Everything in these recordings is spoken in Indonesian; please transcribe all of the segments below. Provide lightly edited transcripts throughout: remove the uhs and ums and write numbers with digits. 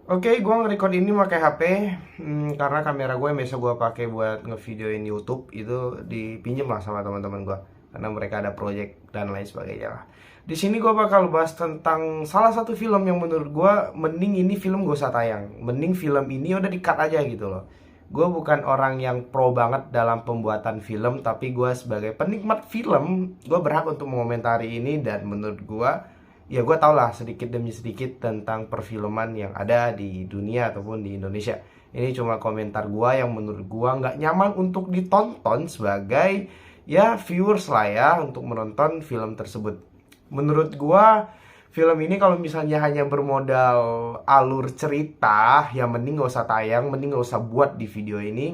Oke, gua nge-record ini pakai HP karena kamera gue yang biasa gua pakai buat ngevideoin YouTube itu dipinjem lah sama teman-teman gua karena mereka ada project dan lain sebagainya lah. Di sini gua bakal bahas tentang salah satu film yang menurut gua mending ini film gak usah tayang. Mending film ini udah di-cut aja gitu loh. Gue bukan orang yang pro banget dalam pembuatan film, tapi gue sebagai penikmat film, gue berhak untuk mengomentari ini. Dan menurut gue, ya gue tau lah sedikit demi sedikit tentang perfilman yang ada di dunia ataupun di Indonesia. Ini cuma komentar gue yang menurut gue nggak nyaman untuk ditonton sebagai ya viewers lah ya untuk menonton film tersebut. Menurut gue film ini kalau misalnya hanya bermodal alur cerita, ya mending gak usah tayang, mending gak usah buat di video ini,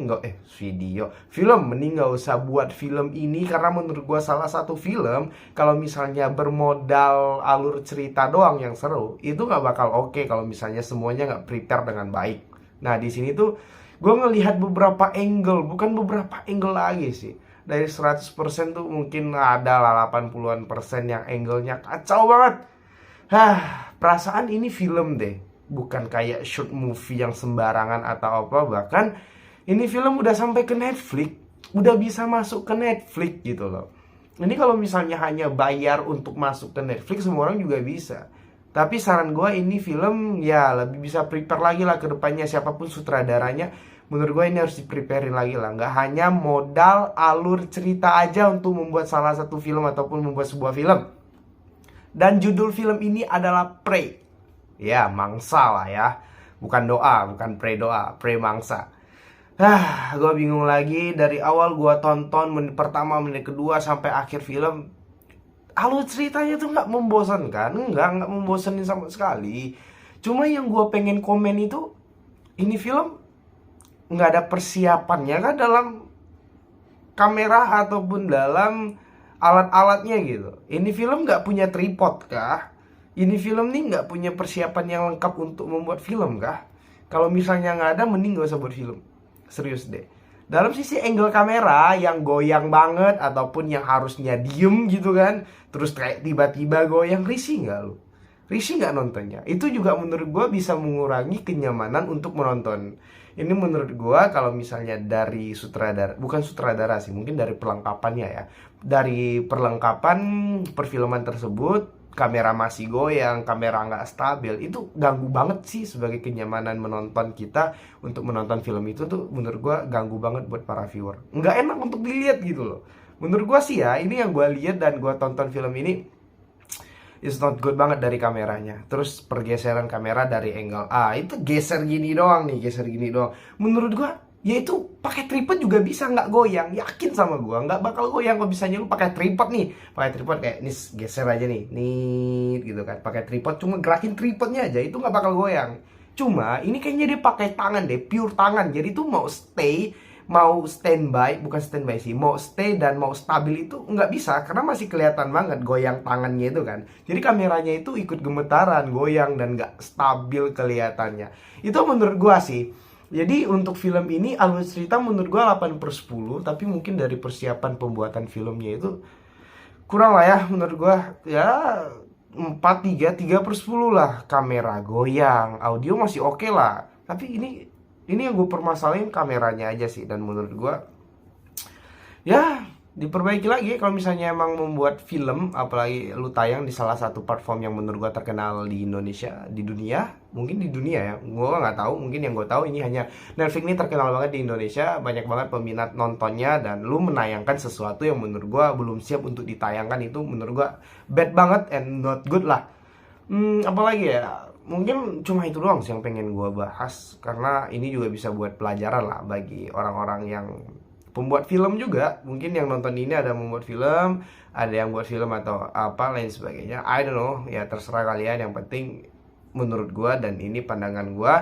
film, mending gak usah buat film ini karena menurut gua salah satu film kalau misalnya bermodal alur cerita doang yang seru, itu gak bakal oke kalau misalnya semuanya gak prepare dengan baik. Nah di sini tuh gue ngelihat beberapa angle, bukan beberapa angle lagi sih. Dari 100% tuh mungkin ada lah 80-an% yang angle-nya kacau banget. Perasaan ini film deh, bukan kayak short movie yang sembarangan atau apa. Bahkan ini film udah sampai ke Netflix, udah bisa masuk ke Netflix gitu loh. Ini kalau misalnya hanya bayar untuk masuk ke Netflix, semua orang juga bisa. Tapi saran gue ini film ya lebih bisa prepare lagi lah ke depannya. Siapapun sutradaranya, menurut gue ini harus di-preparein lagi lah. Nggak hanya modal alur cerita aja untuk membuat salah satu film ataupun membuat sebuah film. Dan judul film ini adalah Prey. Ya, mangsa lah ya. Bukan doa, bukan pray doa, Prey mangsa. Gue bingung lagi. Dari awal gue tonton menit pertama, menit kedua sampai akhir film, alur ceritanya tuh nggak membosankan. Nggak membosanin sama sekali. Cuma yang gue pengen komen itu, ini film nggak ada persiapannya kan dalam kamera ataupun dalam alat-alatnya gitu. Ini film nggak punya tripod kah? Ini film nih nggak punya persiapan yang lengkap untuk membuat film kah? Kalau misalnya nggak ada, mending gak usah buat film. Serius deh. Dalam sisi angle kamera yang goyang banget ataupun yang harusnya diem gitu kan, terus kayak tiba-tiba goyang, risih nggak lu? Risih nggak nontonnya? Itu juga menurut gue bisa mengurangi kenyamanan untuk menonton. Ini menurut gue kalau misalnya dari sutradara, bukan sutradara sih, mungkin dari perlengkapannya ya. Dari perlengkapan perfilman tersebut, kamera masih goyang, kamera nggak stabil, itu ganggu banget sih sebagai kenyamanan menonton kita untuk menonton film itu tuh menurut gue ganggu banget buat para viewer. Nggak enak untuk dilihat gitu loh. Menurut gue sih ya, ini yang gue lihat dan gue tonton film ini, it's not good banget dari kameranya. Terus pergeseran kamera dari angle A itu geser gini doang nih, geser gini doang. Menurut gua, ya itu pakai tripod juga bisa nggak goyang. Yakin sama gua nggak bakal goyang kalau misalnya lu pakai tripod nih. Pakai tripod kayak nih, geser aja nih gitu kan. Pakai tripod cuma gerakin tripodnya aja, itu nggak bakal goyang. Cuma ini kayaknya dia pakai tangan deh, pure tangan. Jadi tuh mau stay, mau standby, bukan standby sih, mau stay dan mau stabil itu nggak bisa karena masih kelihatan banget goyang tangannya itu kan. Jadi kameranya itu ikut gemetaran, goyang dan nggak stabil kelihatannya. Itu menurut gua sih. Jadi untuk film ini alur cerita menurut gua 8/10, tapi mungkin dari persiapan pembuatan filmnya itu kurang lah ya menurut gua. Ya 3/10 lah. Kamera goyang, audio masih oke lah. Tapi ini yang gue permasalahin kameranya aja sih. Dan menurut gue ya diperbaiki lagi kalau misalnya emang membuat film, apalagi lu tayang di salah satu platform yang menurut gue terkenal di Indonesia, di dunia, mungkin di dunia ya, gue nggak tahu. Mungkin yang gue tahu ini hanya Netflix ini terkenal banget di Indonesia, banyak banget peminat nontonnya, dan lu menayangkan sesuatu yang menurut gue belum siap untuk ditayangkan, itu menurut gue bad banget and not good lah. Apalagi ya, mungkin cuma itu doang sih yang pengen gue bahas, karena ini juga bisa buat pelajaran lah bagi orang-orang yang pembuat film juga. Mungkin yang nonton ini ada membuat film, ada yang buat film atau apa lain sebagainya, I don't know, ya terserah kalian. Yang penting menurut gue, dan ini pandangan gue,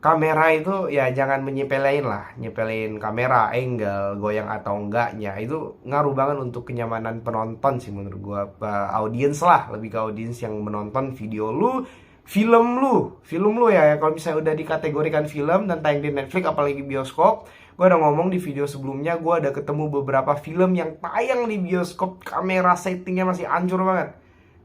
kamera itu ya jangan menyepelein lah. Nyepelein kamera, angle, goyang atau enggaknya, itu ngaruh banget untuk kenyamanan penonton sih menurut gua. Audiens lah, lebih ke audiens yang menonton video lu, film lu ya. Kalau misalnya udah dikategorikan film dan tayang di Netflix apalagi bioskop, gua udah ngomong di video sebelumnya, gua ada ketemu beberapa film yang tayang di bioskop kamera settingnya masih hancur banget.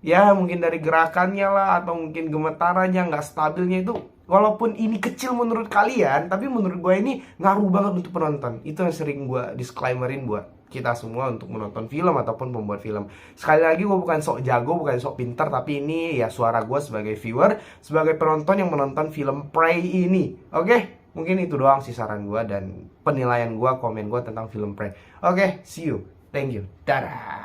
Ya mungkin dari gerakannya lah, atau mungkin gemetarannya nggak stabilnya, itu Walaupun ini kecil menurut kalian, tapi menurut gue ini ngaruh banget untuk penonton. Itu yang sering gue disclaimerin buat kita semua untuk menonton film ataupun pembuat film. Sekali lagi, gue bukan sok jago, bukan sok pintar, tapi ini ya suara gue sebagai viewer, sebagai penonton yang menonton film Prey ini. Oke, mungkin itu doang sih saran gue dan penilaian gue, komen gue tentang film Prey. Oke, see you. Thank you. Dadah.